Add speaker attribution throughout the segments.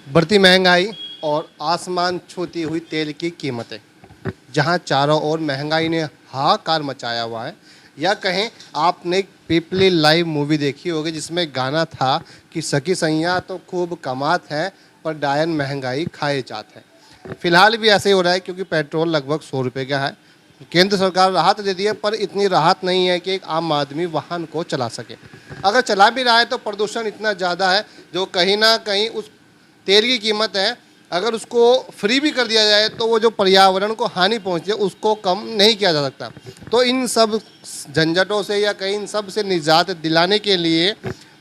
Speaker 1: बढ़ती महंगाई और आसमान छूती हुई तेल की कीमतें, जहां चारों ओर महंगाई ने हाहाकार मचाया हुआ है। या कहें, आपने एक पीपली लाइव मूवी देखी होगी जिसमें गाना था कि सखी सैया तो खूब कमात है पर डायन महंगाई खाए जात है। फिलहाल भी ऐसे ही हो रहा है क्योंकि पेट्रोल लगभग 100 रुपये का है। केंद्र सरकार राहत दे दी है पर इतनी राहत नहीं है कि एक आम आदमी वाहन को चला सके। अगर चला भी रहा है तो प्रदूषण इतना ज़्यादा है जो कहीं ना कहीं उस तेल की कीमत है, अगर उसको फ्री भी कर दिया जाए तो वो जो पर्यावरण को हानि पहुंचे उसको कम नहीं किया जा सकता। तो इन सब झंझटों से या कहीं इन सब से निजात दिलाने के लिए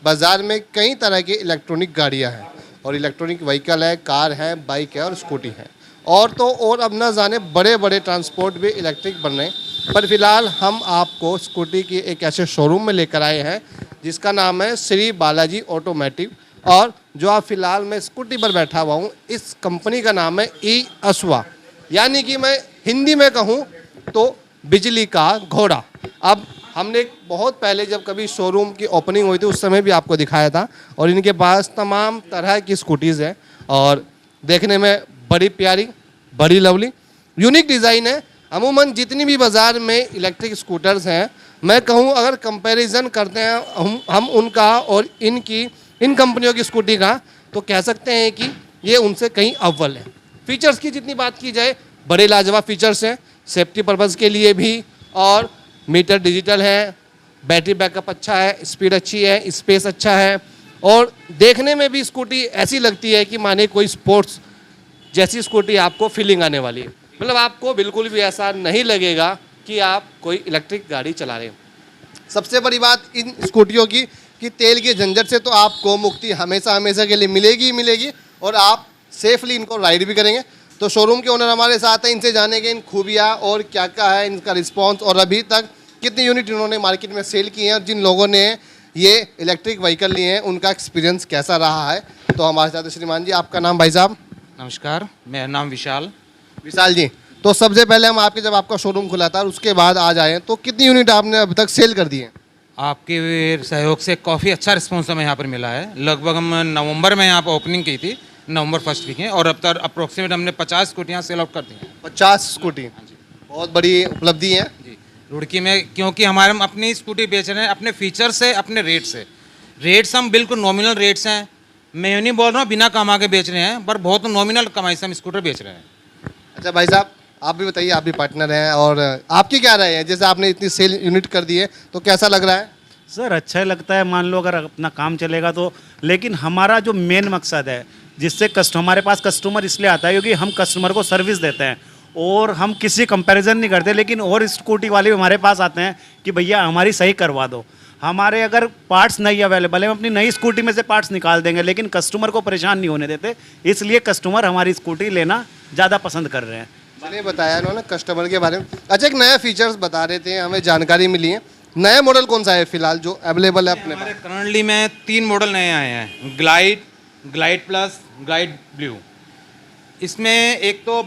Speaker 1: बाज़ार में कई तरह की इलेक्ट्रॉनिक गाड़ियां हैं और इलेक्ट्रॉनिक व्हीकल है, कार है, बाइक है और स्कूटी है। और तो और अब न जाने बड़े बड़े ट्रांसपोर्ट भी इलेक्ट्रिक बन रहे हैं। पर फिलहाल हम आपको स्कूटी की एक ऐसे शोरूम में लेकर आए हैं जिसका नाम है श्री बालाजी ऑटोमेटिव। और जो आप फिलहाल मैं स्कूटी पर बैठा हुआ हूँ, इस कंपनी का नाम है ई अश्वा, यानी कि मैं हिंदी में कहूँ तो बिजली का घोड़ा। अब हमने बहुत पहले जब कभी शोरूम की ओपनिंग हुई थी उस समय भी आपको दिखाया था और इनके पास तमाम तरह की स्कूटीज़ हैं और देखने में बड़ी प्यारी, बड़ी लवली, यूनिक डिज़ाइन है। अमूमन जितनी भी बाज़ार में इलेक्ट्रिक स्कूटर्स हैं, मैं कहूँ अगर कंपैरिजन करते हैं हम उनका और इन कंपनियों की स्कूटी का, तो कह सकते हैं कि ये उनसे कहीं अव्वल है। फीचर्स की जितनी बात की जाए, बड़े लाजवाब फीचर्स हैं सेफ्टी पर्पज़ के लिए भी, और मीटर डिजिटल है, बैटरी बैकअप अच्छा है, स्पीड अच्छी है, स्पेस अच्छा है और देखने में भी स्कूटी ऐसी लगती है कि माने कोई स्पोर्ट्स जैसी स्कूटी आपको फीलिंग आने वाली है। मतलब आपको बिल्कुल भी ऐसा नहीं लगेगा कि आप कोई इलेक्ट्रिक गाड़ी चला रहे हैं। सबसे बड़ी बात इन स्कूटियों की कि तेल के झंझट से तो आपको मुक्ति हमेशा हमेशा के लिए मिलेगी ही मिलेगी और आप सेफली इनको राइड भी करेंगे। तो शोरूम के ओनर हमारे साथ हैं, इनसे जानेंगे इन खूबियाँ और क्या क्या है इनका रिस्पॉन्स और अभी तक कितनी यूनिट इन्होंने मार्केट में सेल की हैं और जिन लोगों ने ये इलेक्ट्रिक व्हीकल लिए हैं उनका एक्सपीरियंस कैसा रहा है। तो हमारे साथ श्रीमान जी, आपका नाम भाई साहब?
Speaker 2: नमस्कार, मेरा नाम विशाल।
Speaker 1: विशाल जी, तो सबसे पहले हम आपके जब आपका शोरूम खुला था और उसके बाद आज आए हैं, तो कितनी यूनिट आपने अभी तक सेल कर दी है?
Speaker 2: आपके सहयोग से काफ़ी अच्छा रिस्पॉन्स हमें यहाँ पर मिला है। लगभग हम नवंबर में यहाँ पर ओपनिंग की थी, नवंबर फर्स्ट वीक है, और अब तक अप्रोक्सीमेट हमने 50 स्कूटियाँ सेल आउट कर दी हैं।
Speaker 1: 50 स्कूटी, बहुत बड़ी उपलब्धि है
Speaker 2: जी, रुड़की में, क्योंकि हमारे हम अपनी स्कूटी बेच रहे हैं अपने फीचर से, अपने रेट से। रेट्स हम बिल्कुल नॉमिनल रेट्स हैं। मैं ये नहीं बोल रहा हूँ बिना कमा के बेच रहे हैं, पर बहुत नॉमिनल कमाई से हम स्कूटर बेच रहे हैं।
Speaker 1: अच्छा भाई साहब, आप भी बताइए, आप भी पार्टनर हैं और आपकी क्या राय है? जैसे आपने इतनी सेल यूनिट कर दी है तो कैसा लग रहा है?
Speaker 3: सर अच्छा लगता है, मान लो अगर अपना काम चलेगा तो। लेकिन हमारा जो मेन मकसद है जिससे हमारे पास कस्टमर इसलिए आता है क्योंकि हम कस्टमर को सर्विस देते हैं और हम किसी कंपैरिजन नहीं करते। लेकिन और स्कूटी वाले हमारे पास आते हैं कि भैया हमारी सही करवा दो। हमारे अगर पार्ट्स नहीं अवेलेबल है, हम अपनी नई स्कूटी में से पार्ट्स निकाल देंगे, लेकिन कस्टमर को परेशान नहीं होने देते। इसलिए कस्टमर हमारी स्कूटी लेना ज़्यादा पसंद कर रहे हैं।
Speaker 1: मैंने बताया उन्होंने कस्टमर के बारे में। अच्छा, एक नया फीचर्स बता रहे थे, हमें जानकारी मिली है। नया मॉडल कौन सा है फिलहाल जो अवेलेबल है अपने पास?
Speaker 2: हमारे करंटली में 3 मॉडल नए आए हैं, glide, glide plus, glide blue. इसमें एक तो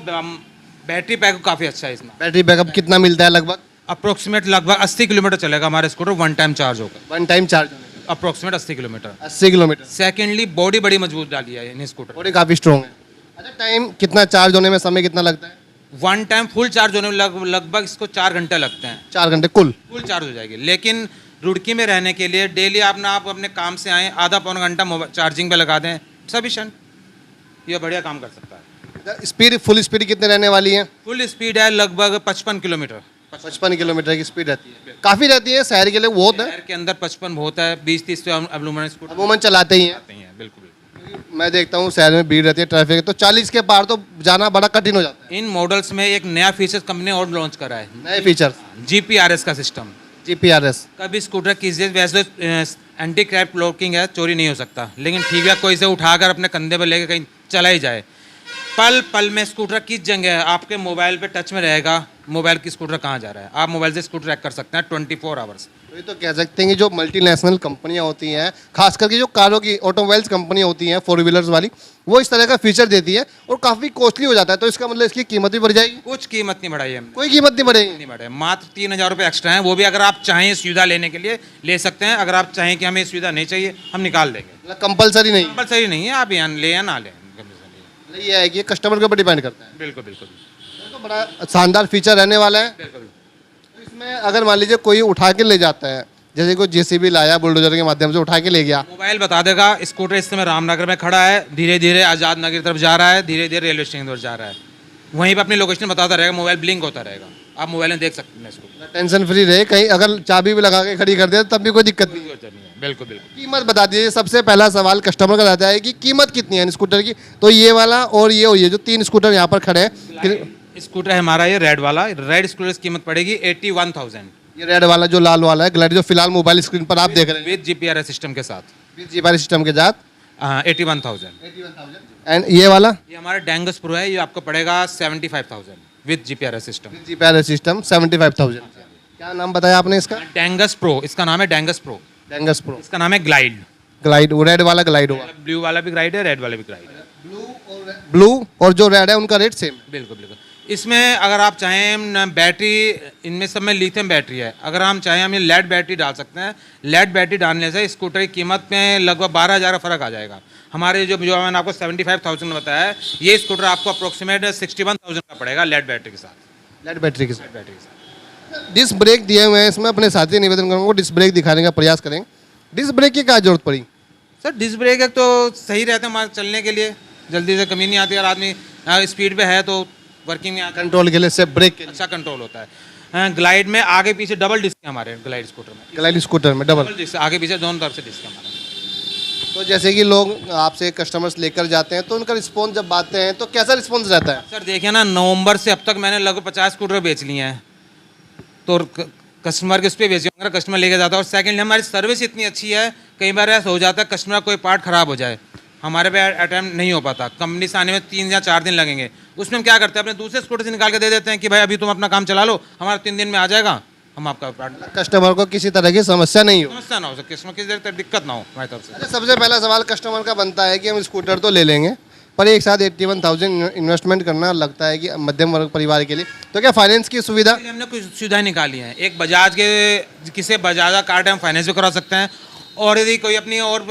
Speaker 2: बैटरी बैकअप काफ़ी अच्छा है। इसमें
Speaker 1: बैटरी बैकअप कितना मिलता है लगभग?
Speaker 2: अप्रोक्सीमेट लगभग 80 किलोमीटर चलेगा हमारे स्कूटर, वन टाइम चार्ज होगा।
Speaker 1: One time charge
Speaker 2: approximate 80 kilometre.
Speaker 1: 80 kilometre.
Speaker 2: Secondly body बड़ी मजबूत डाली है इन स्कूटर।
Speaker 1: बॉडी काफ़ी स्ट्रॉन्ग है। अच्छा, टाइम कितना चार्ज होने में, समय कितना लगता है?
Speaker 2: वन टाइम फुल चार्ज होने में लगभग इसको 4 घंटे लगते हैं।
Speaker 1: 4 घंटे कुल
Speaker 2: फुल चार्ज हो जाएगी। लेकिन रुड़की में रहने के लिए डेली आप अपने काम से आएँ, आधा पौन घंटा चार्जिंग पे लगा दें, सफिशिएंट, ये बढ़िया काम कर सकता है।
Speaker 1: स्पीड, फुल स्पीड कितने रहने वाली है?
Speaker 2: फुल स्पीड है लगभग 55 किलोमीटर।
Speaker 1: 55 किलोमीटर की स्पीड रहती है। काफ़ी रहती है, शहर के लिए बहुत है।
Speaker 2: शहर के अंदर 55 बहुत है, 20-30 तो अमूमन स्कूटर
Speaker 1: अमूमन चलाते ही हैं।
Speaker 2: आते हैं। बिल्कुल।
Speaker 1: मैं देखता हूँ शहर में भीड़ रहती है, ट्रैफिक, तो 40 के पार तो जाना बड़ा कठिन हो जाता
Speaker 2: इन मॉडल्स में एक नया फीचर कंपनी और लॉन्च करा है,
Speaker 1: है। नए फीचर
Speaker 2: GPRS का सिस्टम।
Speaker 1: GPRS
Speaker 2: कभी स्कूटर कीजिए, वैसे एंटी क्रैप लॉकिंग है, चोरी नहीं हो सकता, लेकिन ठीक है कोई से उठाकर अपने कंधे पर लेकर कहीं चला ही जाए, पल पल में स्कूटर किस जगह है आपके मोबाइल पे टच में रहेगा, मोबाइल की स्कूटर कहाँ जा रहा है, आप मोबाइल से स्कूटर ट्रैक कर सकते हैं 24 आवर्स।
Speaker 1: तो ये तो कह सकते हैं कि जो मल्टीनेशनल कंपनियां होती हैं, खास करके जो कारों की ऑटोमोबाइल्स कंपनी होती हैं, 4 व्हीलर्स वाली, वो इस तरह का फीचर देती है और काफ़ी कॉस्टली हो जाता है। तो इसका मतलब इसकी कीमत भी बढ़ जाएगी?
Speaker 2: कुछ कीमत नहीं बढ़ाई हमने,
Speaker 1: कोई कीमत नहीं बढ़ेगी?
Speaker 2: नहीं बढ़े, मात्र 3000 रुपये एक्स्ट्रा है। वो भी अगर आप चाहें सुविधा लेने के लिए ले सकते हैं, अगर आप चाहें कि हमें सुविधा नहीं चाहिए हम निकाल देंगे।
Speaker 1: कंपलसरी नहीं?
Speaker 2: कंपलसरी नहीं है, आप यहाँ ले या ना लें।
Speaker 1: ये है कि कस्टमर के ऊपर डिपेंड करता है।
Speaker 2: बिल्कुल बिल्कुल
Speaker 1: तो बड़ा शानदार फीचर रहने वाला है।
Speaker 2: बिल्कुल।
Speaker 1: तो इसमें अगर मान लीजिए कोई उठा के ले जाता है, जैसे कोई जेसीबी लाया बुलडोजर के माध्यम से उठा के ले गया,
Speaker 2: मोबाइल बता देगा स्कूटर इस समय रामनगर में खड़ा है, धीरे धीरे आज़ाद नगर की तरफ जा रहा है, धीरे धीरे रेलवे स्टेशन की तरफ जा रहा है, वहीं पर अपनी लोकेशन बताता रहेगा, मोबाइल ब्लिंक होता रहेगा, आप मोबाइल में देख सकते हैं इसको।
Speaker 1: टेंशन फ्री रहे। कहीं अगर चाबी भी लगा के खड़ी कर दे तब भी कोई दिक्कत नहीं।
Speaker 2: बिल्कुल बिल्कुल।
Speaker 1: कीमत बता दीजिए। सबसे पहला सवाल कस्टमर का रहता है कि कीमत कितनी है इन स्कूटर की। तो ये वाला और ये जो 3 स्कूटर यहाँ पर खड़े हैं,
Speaker 2: स्कूटर है हमारा ये रेड वाला, रेड स्कूटर की कीमत पड़ेगी 81,000
Speaker 1: ये रेड वाला जो लाल वाला है ग्लाइड जो फिलहाल मोबाइल स्क्रीन पर आप देख रहे हैं
Speaker 2: विद जीपीआरएस सिस्टम के साथ,
Speaker 1: विद जीपीआर सिस्टम के साथ
Speaker 2: 81,000।
Speaker 1: एंड ये वाला
Speaker 2: ये हमारा डेंगस प्रो है, ये आपको पड़ेगा 75,000 with GPRS system.
Speaker 1: GPR system 75,000। क्या नाम बताया आपने इसका?
Speaker 2: डेंगस प्रो, इसका नाम है डेंगस प्रो।
Speaker 1: डेंगस प्रो।
Speaker 2: इसका नाम है ग्लाइड।
Speaker 1: ग्लाइड, रेड वाला ग्लाइड होगा।
Speaker 2: ब्लू वाला भी ग्लाइड है, रेड वाला भी ग्लाइड है।
Speaker 1: ब्लू और जो रेड है उनका रेट सेम।
Speaker 2: बिल्कुल बिल्कुल। इसमें अगर आप चाहें बैटरी, इनमें सब में लिथियम बैटरी है, अगर हम चाहें हम ये लेड बैटरी डाल सकते हैं। लेड बैटरी डालने से स्कूटर की कीमत में लगभग 12,000 का फर्क आ जाएगा। हमारे जो मैंने आपको 75,000 बताया है, ये स्कूटर आपको अप्रोक्सीमेट 61,000 का पड़ेगा लेड बैटरी के साथ।
Speaker 1: लेड बैटरी के साथ।
Speaker 2: बैटरी के साथ
Speaker 1: डिस्क ब्रेक दिए हुए हैं इसमें, अपने साथी निवेदन करूँगा डिस्क ब्रेक दिखाने का प्रयास करें। डिस्क ब्रेक की क्या जरूरत पड़ी?
Speaker 2: सर डिस्क ब्रेक है तो सही रहता है हमारे चलने के लिए, जल्दी से कमी नहीं आती। अगर आदमी स्पीड पे है तो वर्किंग में
Speaker 1: कंट्रोल के लिए, सेफ ब्रेक के लिए
Speaker 2: अच्छा कंट्रोल होता है। ग्लाइड में आगे पीछे डबल डिस्क है हमारे ग्लाइड स्कूटर में।
Speaker 1: ग्लाइड स्कूटर में डबल।
Speaker 2: डबल डिस्क आगे पीछे दोनों तरफ से डिस्क है हमारा।
Speaker 1: तो जैसे कि लोग आपसे कस्टमर्स लेकर जाते हैं तो उनका रिस्पॉन्स जब आते हैं तो कैसा रिस्पॉन्स रहता है?
Speaker 2: सर देखिए ना, नवंबर से अब तक मैंने लगभग 50 स्कूटर बेच लिए हैं, तो कस्टमर के उस पर बेचे होंगे, कस्टमर लेके जाता है। और सेकंड हमारी सर्विस इतनी अच्छी है, कई बार ऐसा हो जाता है कस्टमर कोई पार्ट ख़राब हो जाए, हमारे पे अटेम्प्ट नहीं हो पाता, कंपनी से आने में 3 या 4 दिन लगेंगे। उसमें हम क्या करते हैं, अपने दूसरे स्कूटर से निकाल के दे देते हैं कि भाई अभी तुम अपना काम चला लो, हमारा 3 दिन में आ जाएगा, हम आपका पार्ट।
Speaker 1: कस्टमर को किसी तरह की समस्या नहीं हो,
Speaker 2: समस्या ना हो, कस्टमर किसी तरह दिक्कत ना हो हमारी तरफ से।
Speaker 1: अच्छा, सबसे पहला सवाल कस्टमर का बनता है कि हम स्कूटर तो ले लेंगे पर एक साथ 81,000 इन्वेस्टमेंट करना लगता है कि मध्यम वर्ग परिवार के लिए, तो क्या फाइनेंस की सुविधा?
Speaker 2: इसलिए हमने कुछ सुविधाएं निकाली हैं। एक बजाज के, किसी बजाज का कार्ड हम फाइनेंस भी करा सकते हैं, और यदि कोई अपनी और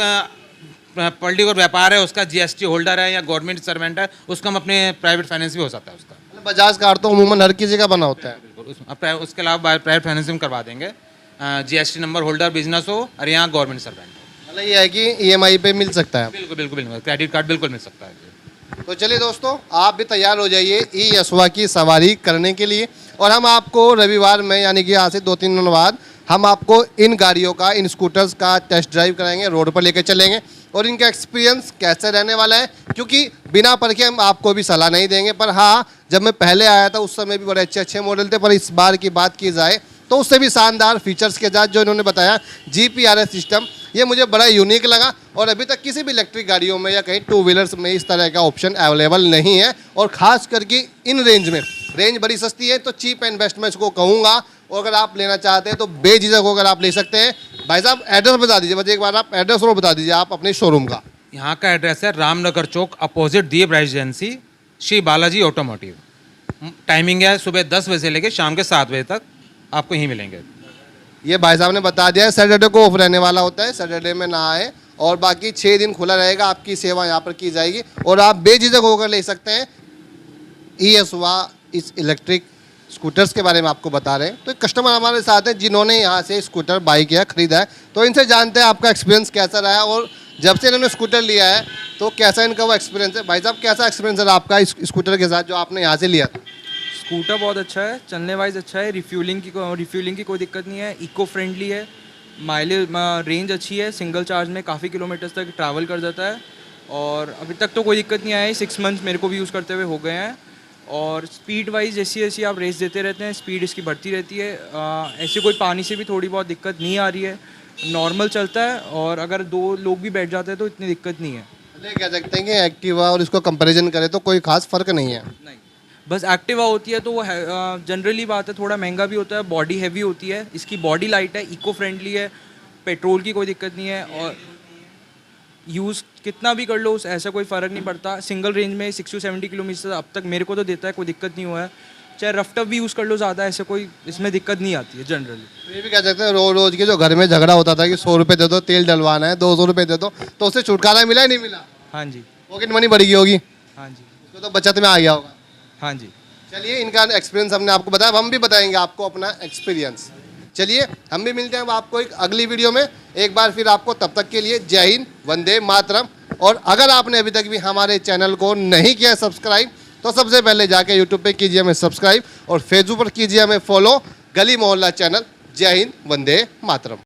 Speaker 2: पर्टिकुलर व्यापार है, उसका जीएसटी होल्डर है या गवर्नमेंट सर्वेंट है, उसका हम अपने प्राइवेट फाइनेंस भी हो सकता है उसका।
Speaker 1: बजाज कार्ड तो अमूमन हर किसी का बना होता है।
Speaker 2: बिल्कुल, उसके अलावा प्राइवेट फाइनेंसिंग करवा देंगे, जीएसटी नंबर होल्डर बिजनेस हो और यहाँ गवर्नमेंट सर्वेंट हो।
Speaker 1: मतलब ये है कि ईएमआई पे मिल सकता है।
Speaker 2: बिल्कुल बिल्कुल बिल्कुल, क्रेडिट कार्ड बिल्कुल मिल सकता है।
Speaker 1: तो चलिए दोस्तों, आप भी तैयार हो जाइए ई यशवा की सवारी करने के लिए, और हम आपको रविवार में यानी कि आज से 2-3 दिन बाद हम आपको इन गाड़ियों का, इन स्कूटर्स का टेस्ट ड्राइव कराएंगे, रोड पर लेकर चलेंगे और इनका एक्सपीरियंस कैसे रहने वाला है, क्योंकि बिना परखे हम आपको भी सलाह नहीं देंगे। पर हाँ, जब मैं पहले आया था उस समय भी बड़े अच्छे अच्छे मॉडल थे, पर इस बार की बात की जाए तो उससे भी शानदार फीचर्स के साथ जो इन्होंने बताया जीपीआरएस सिस्टम, ये मुझे बड़ा यूनिक लगा। और अभी तक किसी भी इलेक्ट्रिक गाड़ियों में या कहीं 2 व्हीलर्स में इस तरह का ऑप्शन अवेलेबल नहीं है, और ख़ास करके इन रेंज में। रेंज बड़ी सस्ती है तो चीप एंड बेस्ट मैं इसको कहूँगा, और अगर आप लेना चाहते हैं तो बेझिझक होकर आप ले सकते हैं। भाई साहब एड्रेस बता दीजिए, बस एक बार आप एड्रेस और बता दीजिए आप अपने शोरूम का।
Speaker 2: यहाँ का एड्रेस है Ramnagar Chowk, opposite Deep residency, Shri Balaji automotive. Timing है सुबह 10 बजे से लेकर शाम के 7 बजे तक आपको यहीं मिलेंगे।
Speaker 1: ये भाई साहब ने बता दिया है, सैटरडे को ऑफ रहने वाला होता है, सैटरडे में ना आए, और बाकी 6 दिन खुला रहेगा, आपकी सेवा यहाँ पर की जाएगी और आप बेझिझक होकर ले सकते हैं। ई यशवा इस इलेक्ट्रिक स्कूटर्स के बारे में आपको बता रहे हैं। तो एक कस्टमर हमारे साथ हैं जिन्होंने यहाँ से स्कूटर बाई किया, खरीदा है, तो इनसे जानते हैं आपका एक्सपीरियंस कैसा रहा है, और जब से इन्होंने स्कूटर लिया है तो कैसा इनका वो एक्सपीरियंस है। भाई साहब कैसा एक्सपीरियंस है आपका इस स्कूटर के साथ जो आपने यहाँ से लिया था?
Speaker 4: स्कूटर बहुत अच्छा है, चलने वाइज अच्छा है, रिफ्यूलिंग की कोई दिक्कत नहीं है, इको फ्रेंडली है, माइलेज रेंज अच्छी है, सिंगल चार्ज में काफ़ी किलोमीटर्स तक ट्रैवल कर जाता है, और अभी तक तो कोई दिक्कत नहीं आई। 6 मंथ्स मेरे को भी यूज़ करते हुए हो गए हैं, और स्पीड वाइज जैसी जैसी आप रेस देते रहते हैं स्पीड इसकी बढ़ती रहती है। ऐसे कोई पानी से भी थोड़ी बहुत दिक्कत नहीं आ रही है, नॉर्मल चलता है, और अगर 2 लोग भी बैठ जाते हैं तो इतनी दिक्कत नहीं है।
Speaker 1: कह सकते हैं कि एक्टिवा और इसको कंपैरिजन करें तो कोई खास फर्क नहीं है।
Speaker 4: नहीं, बस एक्टिवा होती है तो वो जनरली बात है, थोड़ा महंगा भी होता है, बॉडी हैवी होती है, इसकी बॉडी लाइट है, इको फ्रेंडली है, पेट्रोल की कोई दिक्कत नहीं है, और यूज़ कितना भी कर लो उस ऐसा कोई फ़र्क नहीं पड़ता। सिंगल रेंज में 60 से 70 किलोमीटर अब तक मेरे को तो देता है, कोई दिक्कत नहीं हुआ है। चाहे रफ टफ भी यूज़ कर लो ज़्यादा, ऐसे कोई इसमें दिक्कत नहीं आती है जनरली।
Speaker 1: तो ये भी कह सकते हैं रोज़ के जो घर में झगड़ा होता था कि 100 रुपये दे दो तेल डलवाना है, 200 रुपये दे दो, तो उससे छुटकारा मिला ही नहीं मिला?
Speaker 4: हाँ जी,
Speaker 1: पॉकेट मनी बढ़ गई होगी।
Speaker 4: हाँ जी।
Speaker 1: इसमें तो बचत में आ गया होगा।
Speaker 4: हाँ जी।
Speaker 1: चलिए, इनका एक्सपीरियंस हमने आपको बताया, अब हम भी बताएंगे आपको अपना एक्सपीरियंस। चलिए, हम भी मिलते हैं अब आपको एक अगली वीडियो में। एक बार फिर आपको तब तक के लिए जय हिंद, वंदे मातरम। और अगर आपने अभी तक भी हमारे चैनल को नहीं किया सब्सक्राइब, तो सबसे पहले जाके यूट्यूब पे कीजिए हमें सब्सक्राइब और फेसबुक पर कीजिए हमें फॉलो। गली मोहल्ला चैनल। जय हिंद, वंदे मातरम।